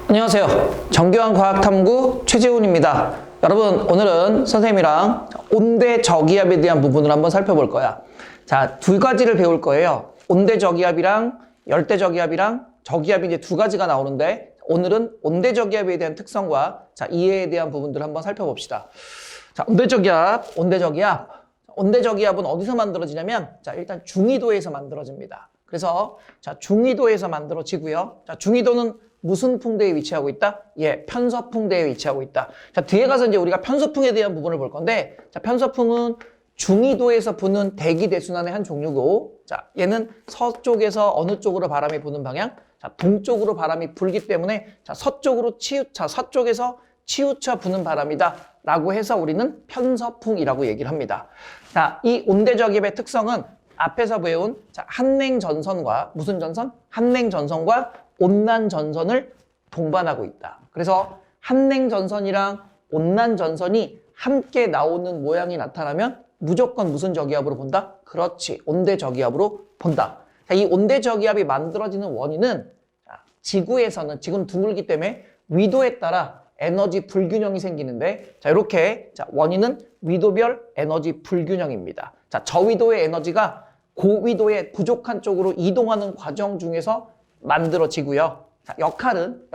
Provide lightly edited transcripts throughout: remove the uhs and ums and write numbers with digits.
안녕하세요. 정교한 과학탐구 최재훈입니다. 여러분, 오늘은 선생님이랑 온대저기압에 대한 부분을 한번 살펴볼 거야. 자, 두 가지를 배울 거예요. 온대저기압이랑 열대저기압이랑 저기압이 이제 두 가지가 나오는데, 오늘은 온대저기압에 대한 특성과 자, 이해에 대한 부분들을 한번 살펴봅시다. 자, 온대저기압은 어디서 만들어지냐면, 자, 일단 중위도에서 만들어집니다. 그래서 자, 중위도에서 만들어지고요. 자, 중위도는 무슨 풍대에 위치하고 있다? 예, 편서풍대에 위치하고 있다. 자, 뒤에 가서 이제 우리가 편서풍에 대한 부분을 볼 건데, 자, 편서풍은 중위도에서 부는 대기 대순환의 한 종류고, 자, 얘는 서쪽에서 어느 쪽으로 바람이 부는 방향? 자, 동쪽으로 바람이 불기 때문에, 자, 서쪽에서 치우쳐 부는 바람이다. 라고 해서 우리는 편서풍이라고 얘기를 합니다. 자, 이 온대저기압의 특성은 앞에서 배운 자, 한냉전선과 무슨 전선? 한냉전선과 온난전선을 동반하고 있다. 그래서 한냉전선이랑 온난전선이 함께 나오는 모양이 나타나면 무조건 무슨 저기압으로 본다? 그렇지, 온대저기압으로 본다. 자, 이 온대저기압이 만들어지는 원인은 지구에서는, 지구는 둥글기 때문에 위도에 따라 에너지 불균형이 생기는데, 자, 이렇게 자, 원인은 위도별 에너지 불균형입니다. 자, 저위도의 에너지가 고위도의 부족한 쪽으로 이동하는 과정 중에서 만들어지고요. 자, 역할은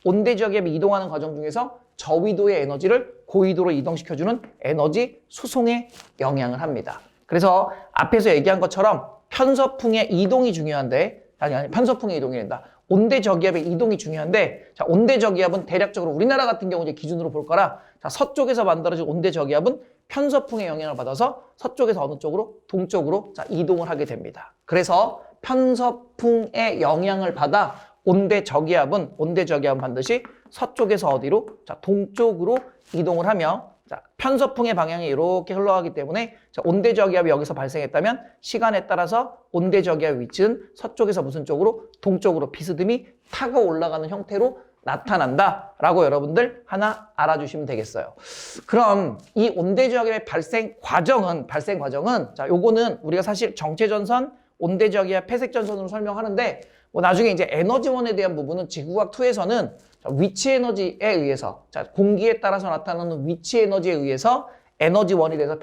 온대저기압이 이동하는 과정 중에서 저위도의 에너지를 고위도로 이동시켜주는 에너지 수송에 영향을 합니다. 그래서 앞에서 얘기한 것처럼 편서풍의 이동이 중요한데, 아니, 편서풍의 이동이 된다. 온대저기압의 이동이 중요한데, 자, 온대저기압은 대략적으로 우리나라 같은 경우 이제 기준으로 볼 거라, 자, 서쪽에서 만들어진 온대저기압은 편서풍의 영향을 받아서 서쪽에서 어느 쪽으로? 동쪽으로 자, 이동을 하게 됩니다. 그래서 편서풍의 영향을 받아 온대저기압은 반드시 서쪽에서 어디로? 자, 동쪽으로 이동을 하며, 자, 편서풍의 방향이 이렇게 흘러가기 때문에 자, 온대저기압이 여기서 발생했다면 시간에 따라서 온대저기압의 위치는 서쪽에서 무슨 쪽으로? 동쪽으로 비스듬히 타고 올라가는 형태로 나타난다라고 여러분들 하나 알아주시면 되겠어요. 그럼 이 온대저기압의 발생 과정은 자, 요거는 우리가 사실 정체전선, 온대저기압, 폐색전선으로 설명하는데, 뭐 나중에 이제 에너지원에 대한 부분은 지구과학 2에서는 위치 에너지에 의해서, 자, 공기에 따라서 나타나는 위치 에너지에 의해서 에너지원이 돼서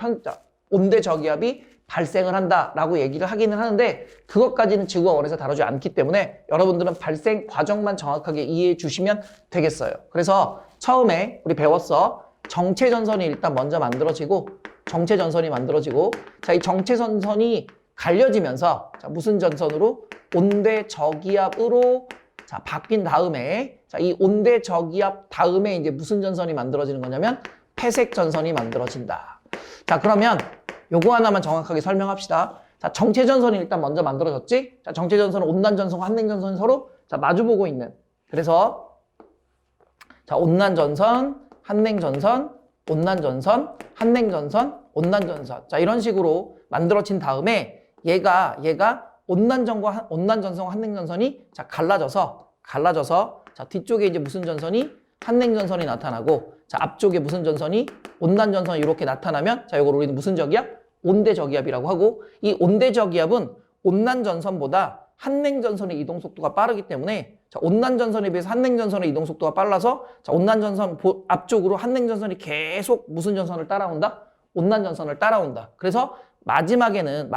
온대저기압이 발생을 한다라고 얘기를 하기는 하는데, 그것까지는 지구과학 1에서 다루지 않기 때문에 여러분들은 발생 과정만 정확하게 이해해 주시면 되겠어요. 그래서 처음에 우리 배웠어. 정체전선이 일단 먼저 만들어지고, 자, 이 정체전선이 갈려지면서 자, 무슨 전선으로? 온대저기압으로 자, 바뀐 다음에, 자, 이 온대저기압 다음에 이제 무슨 전선이 만들어지는 거냐면 폐색전선이 만들어진다. 자, 그러면 요거 하나만 정확하게 설명합시다. 자, 정체전선이 일단 먼저 만들어졌지? 자, 정체전선은 온난전선과 한냉전선이 서로 자, 마주보고 있는. 그래서 자, 온난전선, 한냉전선, 온난전선, 한냉전선, 온난전선. 자, 이런 식으로 만들어진 다음에 얘가 온난전선과 한냉전선이 자, 갈라져서 자, 뒤쪽에 이제 무슨 전선이? 한냉전선이 나타나고, 자, 앞쪽에 무슨 전선이? 온난전선이 이렇게 나타나면, 자, 이걸 우리는 무슨 저기압? 온대저기압이라고 하고, 이 온대저기압은 온난전선보다 한냉전선의 이동 속도가 빠르기 때문에, 자, 온난전선에 비해서 한냉전선의 이동 속도가 빨라서, 자, 온난전선 앞쪽으로 한냉전선이 계속 무슨 전선을 따라온다? 온난전선을 따라온다. 그래서 마지막에는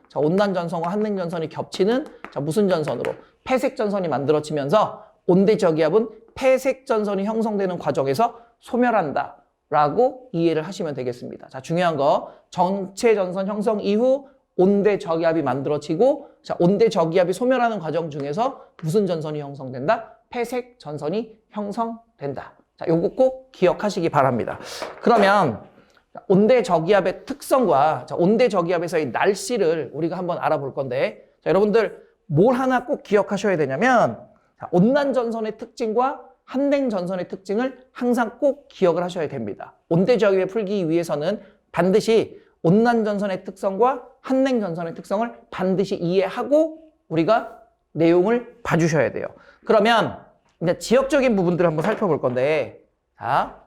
자, 온난전선과 한냉전선이 겹치는 자, 무슨 전선으로? 폐색전선이 만들어지면서 온대저기압은 폐색전선이 형성되는 과정에서 소멸한다 라고 이해를 하시면 되겠습니다. 자, 중요한 거, 정체전선 형성 이후 온대저기압이 만들어지고, 자, 온대저기압이 소멸하는 과정 중에서 무슨 전선이 형성된다? 폐색전선이 형성된다. 자, 요거 꼭 기억하시기 바랍니다. 그러면 온대저기압의 특성과 자, 온대저기압에서의 날씨를 우리가 한번 알아볼 건데, 자, 여러분들 뭘 하나 꼭 기억하셔야 되냐면, 자, 온난전선의 특징과 한냉전선의 특징을 항상 꼭 기억을 하셔야 됩니다. 온대저기압을 풀기 위해서는 반드시 온난전선의 특성과 한냉전선의 특성을 반드시 이해하고 우리가 내용을 봐주셔야 돼요. 그러면 이제 지역적인 부분들을 한번 살펴볼 건데, 자,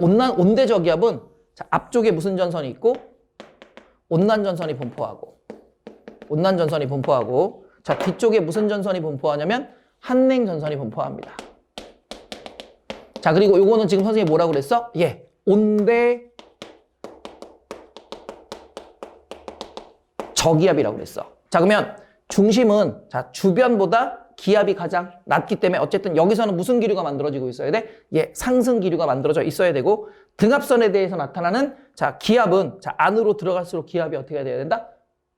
온대저기압은 자, 앞쪽에 무슨 전선이 있고 온난전선이 분포하고, 온난 전선이 분포하고, 자, 뒤쪽에 무슨 전선이 분포하냐면 한냉 전선이 분포합니다. 자, 그리고 요거는 지금 선생님이 뭐라고 그랬어? 예, 온대 저기압이라고 그랬어. 자, 그러면 중심은 자, 주변보다 기압이 가장 낮기 때문에 어쨌든 여기서는 무슨 기류가 만들어지고 있어야 돼? 예, 상승 기류가 만들어져 있어야 되고, 등압선에 대해서 나타나는 자, 기압은 자, 안으로 들어갈수록 기압이 어떻게 돼야 된다?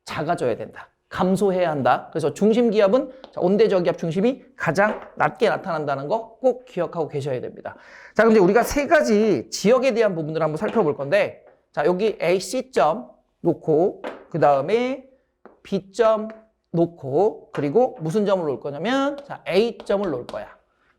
작아져야 된다. 감소해야 한다. 그래서 중심 기압은 자, 온대 저기압 중심이 가장 낮게 나타난다는 거 꼭 기억하고 계셔야 됩니다. 자, 그럼 이제 우리가 세 가지 지역에 대한 부분들을 한번 살펴볼 건데, 자, 여기 A, C점 놓고, 그 다음에 B점 놓고, 그리고 무슨 점을 놓을 거냐면 자, A점을 놓을 거야.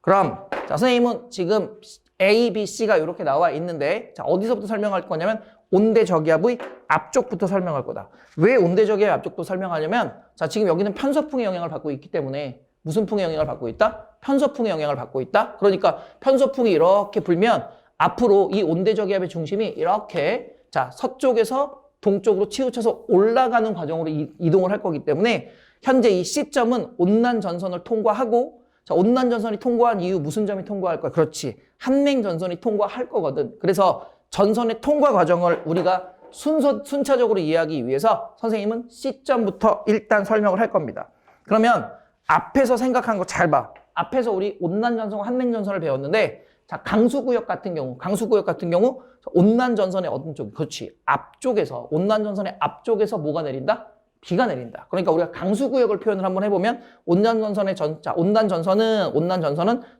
그럼 자, 선생님은 지금 A, B, C가 이렇게 나와 있는데, 자, 어디서부터 설명할 거냐면 온대 저기압의 앞쪽부터 설명할 거다. 왜 온대 저기압 앞쪽도 설명하냐면, 자, 지금 여기는 편서풍의 영향을 받고 있기 때문에 무슨 풍의 영향을 받고 있다? 편서풍의 영향을 받고 있다. 그러니까 편서풍이 이렇게 불면 앞으로 이 온대 저기압의 중심이 이렇게 자, 서쪽에서 동쪽으로 치우쳐서 올라가는 과정으로 이동을 할 거기 때문에 현재 이 C점은 온난 전선을 통과하고, 자, 온난 전선이 통과한 이후 무슨 점이 통과할 거야? 그렇지. 한냉 전선이 통과할 거거든. 그래서 전선의 통과 과정을 우리가 순차적으로 이해하기 위해서 선생님은 C점부터 일단 설명을 할 겁니다. 그러면 앞에서 생각한 거 잘 봐. 앞에서 우리 온난 전선, 한냉 전선을 배웠는데, 자, 강수구역 같은 경우 온난 전선의 어떤 쪽? 그렇지. 앞쪽에서, 온난 전선의 앞쪽에서 뭐가 내린다? 비가 내린다. 그러니까 우리가 강수구역을 표현을 한번 해보면 온난 전선은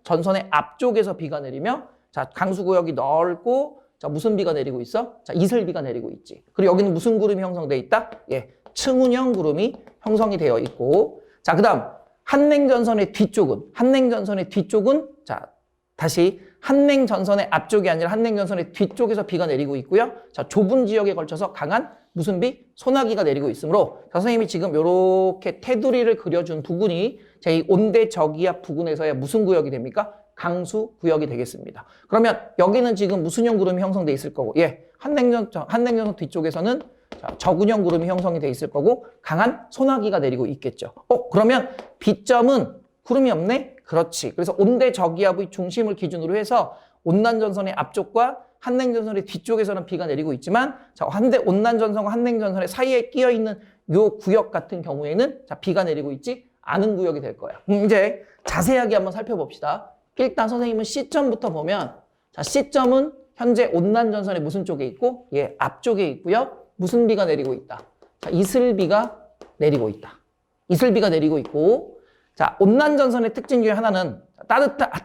전선의 앞쪽에서 비가 내리며, 자, 강수구역이 넓고, 자, 무슨 비가 내리고 있어? 자, 이슬비가 내리고 있지. 그리고 여기는 무슨 구름이 형성되어 있다? 예, 층운형 구름이 형성이 되어 있고, 자, 그 다음 한냉 전선의 뒤쪽은 자, 다시 한냉 전선의 앞쪽이 아니라 한냉 전선의 뒤쪽에서 비가 내리고 있고요. 자, 좁은 지역에 걸쳐서 강한 무슨 비? 소나기가 내리고 있으므로, 자, 선생님이 지금 이렇게 테두리를 그려준 부분이 제 온대 저기압 부근에서의 무슨 구역이 됩니까? 강수 구역이 되겠습니다. 그러면 여기는 지금 무슨 형 구름이 형성돼 있을 거고, 예, 한냉 전선 뒤쪽에서는 자, 저근형 구름이 형성이 돼 있을 거고 강한 소나기가 내리고 있겠죠. 그러면 B점은 구름이 없네? 그렇지. 그래서 온대 저기압의 중심을 기준으로 해서 온난 전선의 앞쪽과 한냉 전선의 뒤쪽에서는 비가 내리고 있지만, 자, 온난 전선과 한냉 전선의 사이에 끼어 있는 요 구역 같은 경우에는 자, 비가 내리고 있지 않은 구역이 될 거야. 이제 자세하게 한번 살펴봅시다. 일단 선생님은 C점부터 보면, 자, C점은 현재 온난 전선의 무슨 쪽에 있고, 예, 앞쪽에 있고요. 무슨 비가 내리고 있다? 자, 이슬비가 내리고 있다. 이슬비가 내리고 있고, 자, 온난 전선의 특징 중에 하나는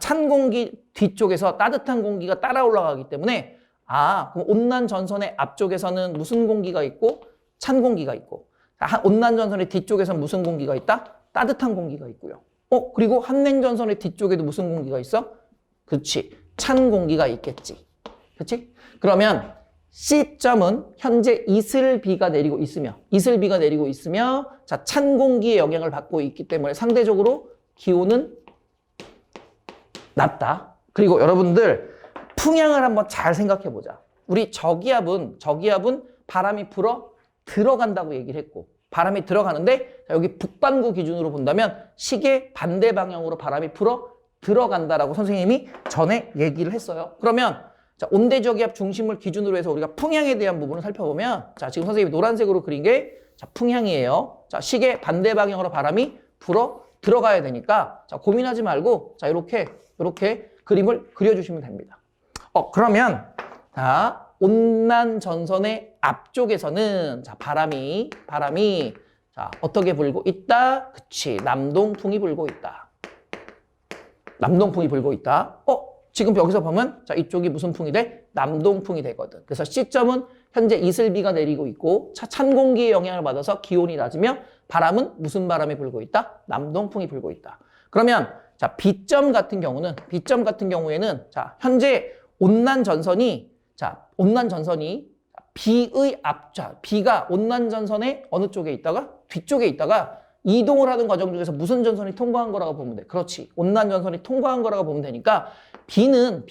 찬 공기 뒤쪽에서 따뜻한 공기가 따라 올라가기 때문에, 그럼 온난 전선의 앞쪽에서는 무슨 공기가 있고, 찬 공기가 있고, 자, 온난 전선의 뒤쪽에서는 무슨 공기가 있다? 따뜻한 공기가 있고요. 그리고 한냉 전선의 뒤쪽에도 무슨 공기가 있어? 그렇지. 찬 공기가 있겠지. 그렇지? 그러면 C점은 현재 이슬비가 내리고 있으며, 자, 찬 공기의 영향을 받고 있기 때문에 상대적으로 기온은 낮다. 그리고 여러분들 풍향을 한번 잘 생각해 보자. 우리 저기압은 바람이 불어 들어간다고 얘기를 했고, 바람이 들어가는데, 자, 여기 북반구 기준으로 본다면 시계 반대 방향으로 바람이 불어 들어간다라고 선생님이 전에 얘기를 했어요. 그러면 자, 온대 저기압 중심을 기준으로 해서 우리가 풍향에 대한 부분을 살펴보면, 자, 지금 선생님이 노란색으로 그린 게 자, 풍향이에요. 자, 시계 반대 방향으로 바람이 불어 들어가야 되니까, 자, 고민하지 말고 자, 이렇게 그림을 그려주시면 됩니다. 그러면 자, 온난 전선의 앞쪽에서는 자, 바람이 자, 어떻게 불고 있다? 그치, 남동풍이 불고 있다. 지금 여기서 보면 자, 이쪽이 무슨 풍이 돼? 남동풍이 되거든. 그래서 C점은 현재 이슬비가 내리고 있고 찬 공기의 영향을 받아서 기온이 낮으며 바람은 무슨 바람이 불고 있다? 남동풍이 불고 있다. 그러면 자, B점 같은 경우에는 자, 현재 온난 전선이 B가 온난 전선의 어느 쪽에 있다가 뒤쪽에 있다가 이동을 하는 과정 중에서 무슨 전선이 통과한 거라고 보면 돼. 그렇지. 온난 전선이 통과한 거라고 보면 되니까 B는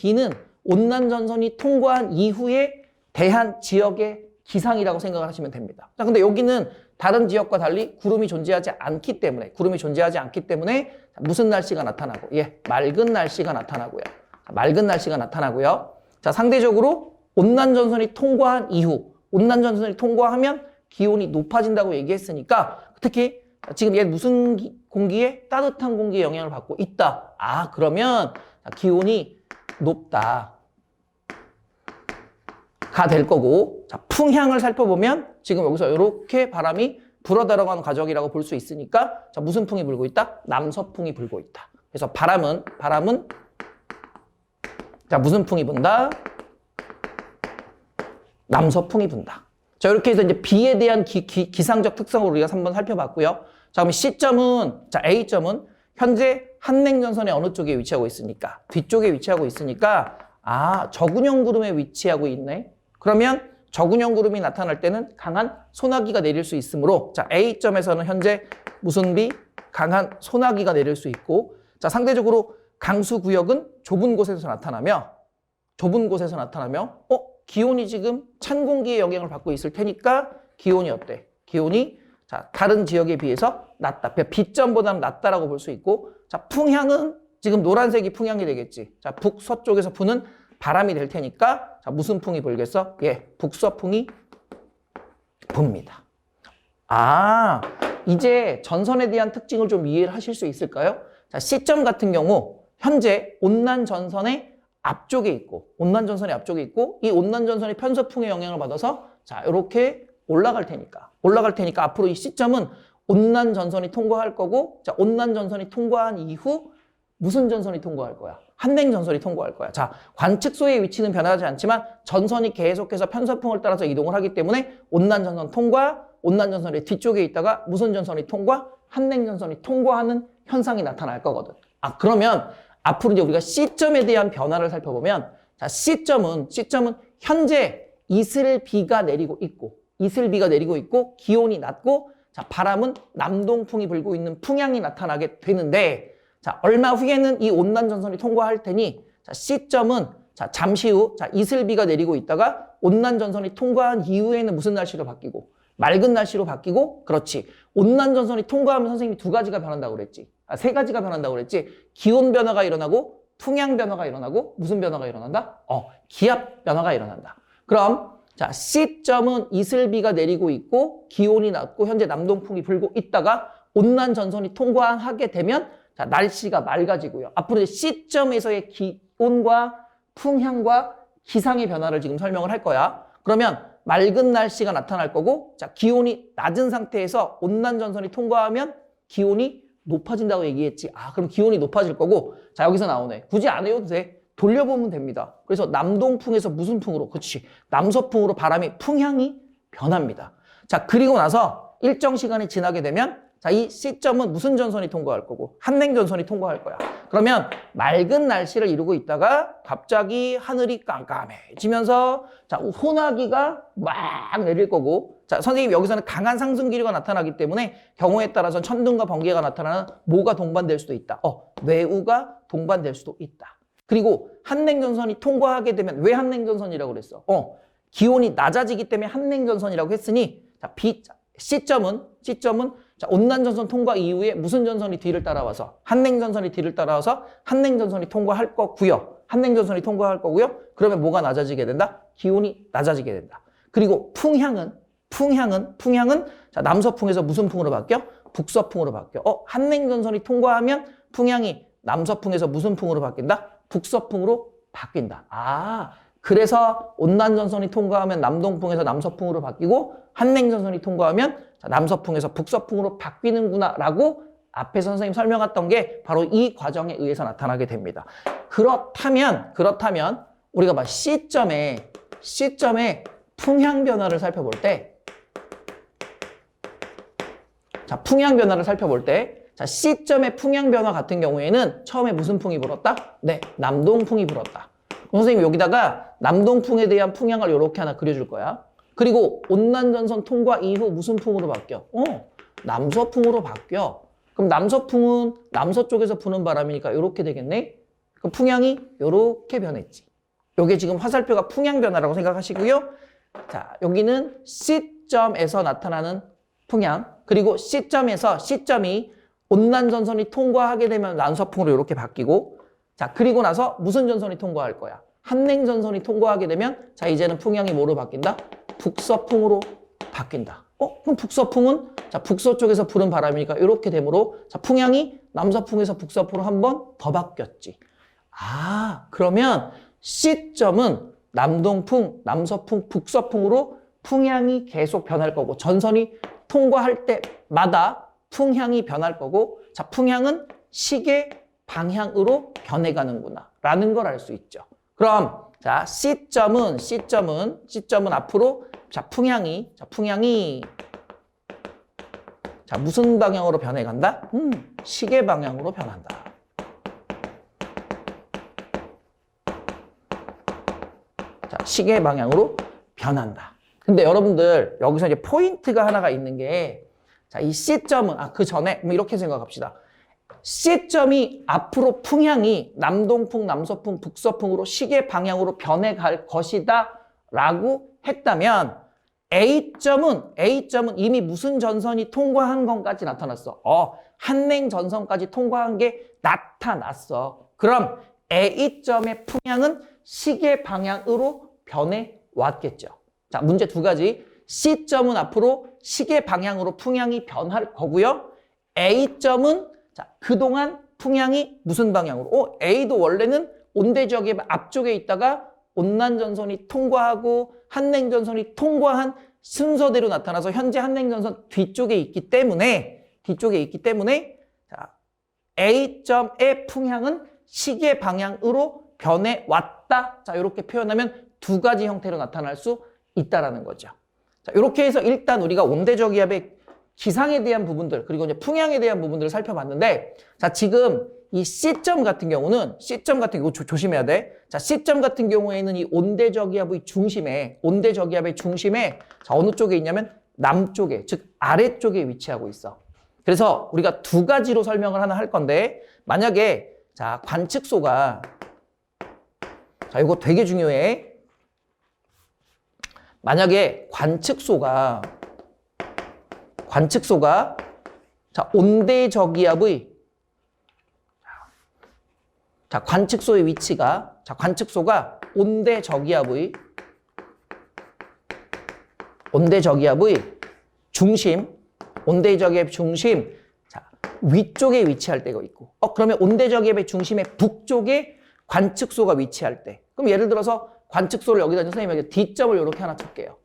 온난 전선이 통과한 이후에 대한 지역의 기상이라고 생각을 하시면 됩니다. 자, 근데 여기는 다른 지역과 달리 구름이 존재하지 않기 때문에 무슨 날씨가 나타나고 맑은 날씨가 나타나고요. 맑은 날씨가 나타나고요. 자, 상대적으로 온난전선이 통과한 이후 온난전선이 통과하면 기온이 높아진다고 얘기했으니까 특히 지금 얘 무슨 공기에 따뜻한 공기의 영향을 받고 있다. 아, 그러면 기온이 높다 가 될 거고, 자, 풍향을 살펴보면 지금 여기서 이렇게 바람이 불어 들어가는 과정이라고 볼 수 있으니까 자, 무슨 풍이 불고 있다? 남서풍이 불고 있다. 그래서 바람은 자, 무슨 풍이 분다? 남서풍이 분다. 자, 이렇게 해서 이제 B에 대한 기상적 특성을 우리가 한번 살펴봤고요. 자, 그럼 C점은, 자, A점은 현재 한냉전선의 어느 쪽에 위치하고 있으니까? 뒤쪽에 위치하고 있으니까, 아, 저군형 구름에 위치하고 있네. 그러면 저군형 구름이 나타날 때는 강한 소나기가 내릴 수 있으므로, 자, A점에서는 현재 무슨 비? 강한 소나기가 내릴 수 있고, 자, 상대적으로 강수 구역은 좁은 곳에서 나타나며, 기온이 지금 찬 공기의 영향을 받고 있을 테니까 기온이 어때? 기온이 자, 다른 지역에 비해서 낮다. B점보다는 낮다라고 볼 수 있고, 자, 풍향은 지금 노란색이 풍향이 되겠지. 자, 북서쪽에서 부는 바람이 될 테니까 자, 무슨 풍이 불겠어? 북서풍이 붑니다. 아, 이제 전선에 대한 특징을 좀 이해를 하실 수 있을까요? 자, C점 같은 경우 현재 온난전선의 앞쪽에 있고 이 온난전선이 편서풍의 영향을 받아서 자, 이렇게 올라갈 테니까 앞으로 이 C점은 온난전선이 통과할 거고, 자, 온난전선이 통과한 이후 무슨 전선이 통과할 거야? 한냉전선이 통과할 거야. 자, 관측소의 위치는 변하지 않지만 전선이 계속해서 편서풍을 따라서 이동을 하기 때문에 온난전선 통과, 온난전선의 뒤쪽에 있다가 무슨 전선이 통과? 한냉전선이 통과하는 현상이 나타날 거거든. 아, 그러면 앞으로 이제 우리가 C점에 대한 변화를 살펴보면, 자, C점은 현재 이슬비가 내리고 있고 기온이 낮고, 자, 바람은 남동풍이 불고 있는 풍향이 나타나게 되는데, 자, 얼마 후에는 이 온난전선이 통과할 테니, 자, C점은 자, 잠시 후 자, 이슬비가 내리고 있다가 온난전선이 통과한 이후에는 무슨 날씨로 바뀌고? 맑은 날씨로 바뀌고, 그렇지. 온난전선이 통과하면 선생님이 두 가지가 변한다고 그랬지. 세 가지가 변한다고 그랬지. 기온 변화가 일어나고, 풍향 변화가 일어나고, 무슨 변화가 일어난다? 기압 변화가 일어난다. 그럼, 자, C점은 이슬비가 내리고 있고, 기온이 낮고, 현재 남동풍이 불고 있다가, 온난전선이 통과하게 되면, 자, 날씨가 맑아지고요. 앞으로 이제 C점에서의 기온과 풍향과 기상의 변화를 지금 설명을 할 거야. 그러면, 맑은 날씨가 나타날 거고, 자, 기온이 낮은 상태에서 온난전선이 통과하면 기온이 높아진다고 얘기했지. 아, 그럼 기온이 높아질 거고, 자, 여기서 나오네. 굳이 안 해도 돼. 돌려보면 됩니다. 그래서 남동풍에서 무슨 풍으로? 그렇지. 남서풍으로 바람이 풍향이 변합니다. 자, 그리고 나서 일정 시간이 지나게 되면, 자, 이 C점은 무슨 전선이 통과할 거고? 한냉전선이 통과할 거야. 그러면 맑은 날씨를 이루고 있다가 갑자기 하늘이 깜깜해지면서, 자, 소나기가 막 내릴 거고, 자, 선생님 여기서는 강한 상승기류가 나타나기 때문에 경우에 따라서는 천둥과 번개가 나타나는 뭐가 동반될 수도 있다. 뇌우가 동반될 수도 있다. 그리고 한냉전선이 통과하게 되면, 왜 한냉전선이라고 그랬어? 기온이 낮아지기 때문에 한냉전선이라고 했으니, 자, C점은 자, 온난전선 통과 이후에 무슨 전선이 뒤를 따라와서? 한냉전선이 뒤를 따라와서 한냉전선이 통과할 거고요. 그러면 뭐가 낮아지게 된다? 기온이 낮아지게 된다. 그리고 풍향은 자, 남서풍에서 무슨 풍으로 바뀌어? 북서풍으로 바뀌어. 한냉전선이 통과하면 풍향이 남서풍에서 무슨 풍으로 바뀐다? 북서풍으로 바뀐다. 아, 그래서 온난전선이 통과하면 남동풍에서 남서풍으로 바뀌고, 한냉전선이 통과하면 자, 남서풍에서 북서풍으로 바뀌는구나 라고 앞에 선생님 설명했던 게 바로 이 과정에 의해서 나타나게 됩니다. 그렇다면 우리가 막 C점의 풍향 변화를 살펴볼 때, 자, 풍향 변화를 살펴볼 때, 자, C점의 풍향 변화 같은 경우에는 처음에 무슨 풍이 불었다? 네, 남동풍이 불었다. 선생님 여기다가 남동풍에 대한 풍향을 이렇게 하나 그려줄 거야. 그리고 온난전선 통과 이후 무슨 풍으로 바뀌어? 남서풍으로 바뀌어. 그럼 남서풍은 남서쪽에서 부는 바람이니까 이렇게 되겠네? 그럼 풍향이 이렇게 변했지. 이게 지금 화살표가 풍향 변화라고 생각하시고요. 자, 여기는 C점에서 나타나는 풍향. 그리고 C점이 온난전선이 통과하게 되면 난서풍으로 이렇게 바뀌고, 자, 그리고 나서 무슨 전선이 통과할 거야? 한냉전선이 통과하게 되면, 자, 이제는 풍향이 뭐로 바뀐다? 북서풍으로 바뀐다. 그럼 북서풍은, 자, 북서쪽에서 부는 바람이니까 이렇게 되므로, 자, 풍향이 남서풍에서 북서풍으로 한 번 더 바뀌었지. 아, 그러면 C점은 남동풍, 남서풍, 북서풍으로 풍향이 계속 변할 거고, 전선이 통과할 때마다 풍향이 변할 거고, 자, 풍향은 시계 방향으로 변해가는구나 라는 걸 알 수 있죠. 그럼 자, C점은 앞으로 자, 풍향이 자, 무슨 방향으로 변해간다? 시계 방향으로 변한다. 자, 시계 방향으로 변한다. 근데 여러분들 여기서 이제 포인트가 하나가 있는 게, 자, 이 C점은 그 전에 이렇게 생각합시다. C점이 앞으로 풍향이 남동풍, 남서풍, 북서풍으로 시계 방향으로 변해갈 것이다 라고 했다면, A점은 이미 무슨 전선이 통과한 것까지 나타났어. 한냉 전선까지 통과한 게 나타났어. 그럼 A점의 풍향은 시계 방향으로 변해 왔겠죠. 자, 문제 두 가지. C점은 앞으로 시계 방향으로 풍향이 변할 거고요. A점은 자, 그동안 풍향이 무슨 방향으로? A도 원래는 온대지역의 앞쪽에 있다가 온난전선이 통과하고 한냉전선이 통과한 순서대로 나타나서 현재 한냉전선 뒤쪽에 있기 때문에 자, A점의 풍향은 시계 방향으로 변해왔다. 자, 이렇게 표현하면 두 가지 형태로 나타날 수 있다라는 거죠. 자, 이렇게 해서 일단 우리가 온대저기압의 기상에 대한 부분들, 그리고 이제 풍향에 대한 부분들을 살펴봤는데, 자, 지금 이 C점 같은 경우 조심해야 돼. 자, C점 같은 경우에는 이 온대저기압의 중심에, 자, 어느 쪽에 있냐면 남쪽에, 즉 아래쪽에 위치하고 있어. 그래서 우리가 두 가지로 설명을 하나 할 건데, 만약에, 자, 관측소가, 자, 이거 되게 중요해. 만약에 관측소가 자, 온대저기압의 자, 관측소의 위치가 관측소가 온대저기압의 중심 자, 위쪽에 위치할 때가 있고, 그러면 온대저기압의 중심의 북쪽에 관측소가 위치할 때, 그럼 예를 들어서 관측소를 여기다 선생님에게 D점을 이렇게 하나 칠게요.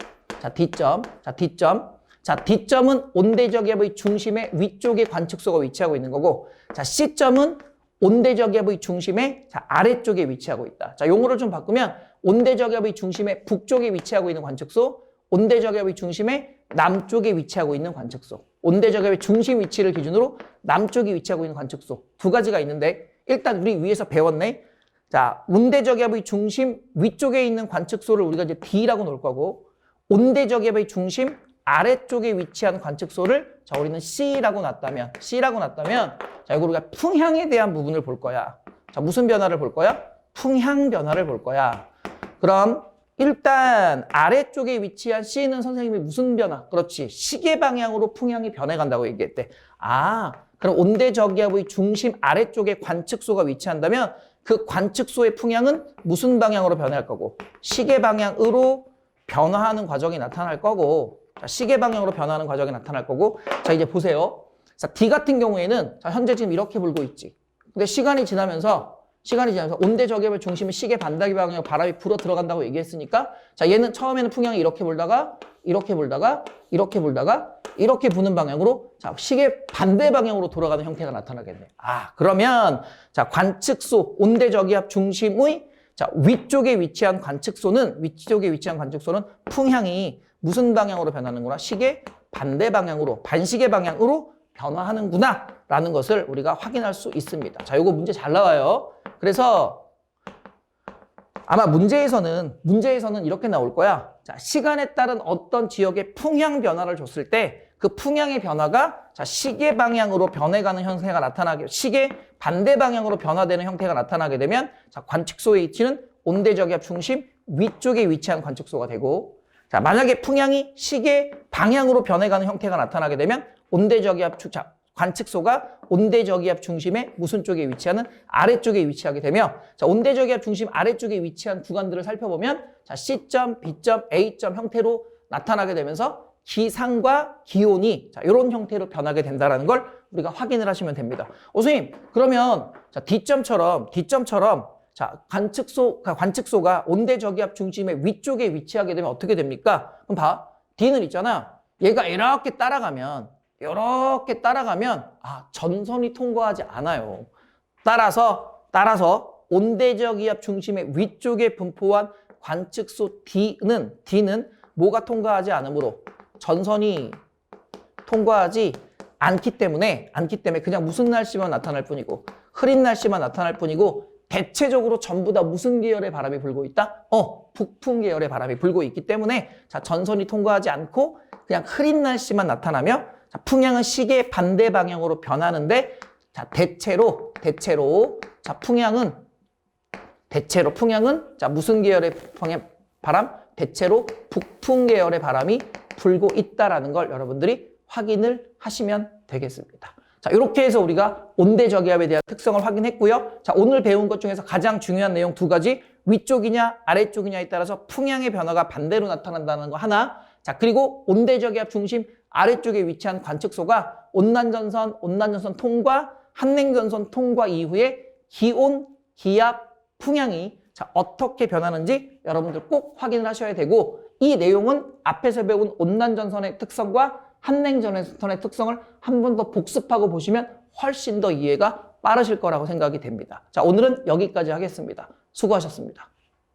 자, D점은 온대저기압의 중심의 위쪽에 관측소가 위치하고 있는 거고, 자, C점은 온대저기압의 중심의 자, 아래쪽에 위치하고 있다. 자, 용어를 좀 바꾸면 온대저기압의 중심의 북쪽에 위치하고 있는 관측소, 온대저기압의 중심의 남쪽에 위치하고 있는 관측소. 온대저기압의 중심 위치를 기준으로 남쪽에 위치하고 있는 관측소. 두 가지가 있는데, 일단 우리 위에서 배웠네. 자, 온대저기압의 중심 위쪽에 있는 관측소를 우리가 이제 D라고 놓을 거고, 온대저기압의 중심 아래쪽에 위치한 관측소를 자, 우리는 C라고 놨다면, 자, 이거 우리가 풍향에 대한 부분을 볼 거야. 자, 무슨 변화를 볼 거야? 풍향 변화를 볼 거야. 그럼 일단 아래쪽에 위치한 C는 선생님이 무슨 변화? 그렇지. 시계 방향으로 풍향이 변해간다고 얘기했대. 그럼 온대저기압의 중심 아래쪽에 관측소가 위치한다면 그 관측소의 풍향은 무슨 방향으로 변할 거고? 시계 방향으로 변화하는 과정이 나타날 거고, 자, 시계 방향으로 변화하는 과정이 나타날 거고, 자, 이제 보세요. 자, D 같은 경우에는 자, 현재 지금 이렇게 불고 있지. 근데 시간이 지나면서 온대저기압의 중심이 시계 반대기 방향으로 바람이 불어 들어간다고 얘기했으니까, 자, 얘는 처음에는 풍향이 이렇게 불다가 이렇게 부는 방향으로 자, 시계 반대 방향으로 돌아가는 형태가 나타나겠네. 그러면 자, 관측소 온대저기압 중심의 자, 위쪽에 위치한 관측소는 풍향이 무슨 방향으로 변하는구나? 시계 반대 방향으로, 반시계 방향으로 변화하는구나 라는 것을 우리가 확인할 수 있습니다. 자, 요거 문제 잘 나와요. 그래서 아마 문제에서는 이렇게 나올 거야. 자, 시간에 따른 어떤 지역의 풍향 변화를 줬을 때 그 풍향의 변화가 자, 시계 방향으로 변해가는 형태가 나타나게, 시계 반대 방향으로 변화되는 형태가 나타나게 되면 자, 관측소의 위치는 온대저기압 중심 위쪽에 위치한 관측소가 되고, 자, 만약에 풍향이 시계 방향으로 변해가는 형태가 나타나게 되면 온대저기압 자, 관측소가 온대저기압 중심의 무슨 쪽에 위치하는 아래쪽에 위치하게 되며 자, 온대저기압 중심 아래쪽에 위치한 구간들을 살펴보면 자, C점, B점, A점 형태로 나타나게 되면서 기상과 기온이 자, 이런 형태로 변하게 된다는 걸 우리가 확인을 하시면 됩니다. 선생님, 그러면 자, D점처럼 자, 관측소가 온대저기압 중심의 위쪽에 위치하게 되면 어떻게 됩니까? 그럼 봐. D는 있잖아. 얘가 이렇게 따라가면 전선이 통과하지 않아요. 따라서 온대저기압 중심의 위쪽에 분포한 관측소 D는 뭐가 통과하지 않으므로 전선이 통과하지 않기 때문에 그냥 무슨 날씨만 나타날 뿐이고 흐린 날씨만 나타날 뿐이고 대체적으로 전부 다 무슨 계열의 바람이 불고 있다? 북풍 계열의 바람이 불고 있기 때문에 자, 전선이 통과하지 않고 그냥 흐린 날씨만 나타나며 자, 풍향은 시계 반대 방향으로 변하는데 자, 대체로 자, 풍향은 자, 무슨 계열의 바람? 대체로 북풍 계열의 바람이 불고 있다라는 걸 여러분들이 확인을 하시면 되겠습니다. 자, 이렇게 해서 우리가 온대저기압에 대한 특성을 확인했고요. 자, 오늘 배운 것 중에서 가장 중요한 내용 두 가지, 위쪽이냐 아래쪽이냐에 따라서 풍향의 변화가 반대로 나타난다는 거 하나. 자, 그리고 온대저기압 중심 아래쪽에 위치한 관측소가 온난전선 통과, 한냉전선 통과 이후에 기온, 기압, 풍향이 자, 어떻게 변하는지 여러분들 꼭 확인을 하셔야 되고 이 내용은 앞에서 배운 온난전선의 특성과 한냉전선의 특성을 한 번 더 복습하고 보시면 훨씬 더 이해가 빠르실 거라고 생각이 됩니다. 자, 오늘은 여기까지 하겠습니다. 수고하셨습니다.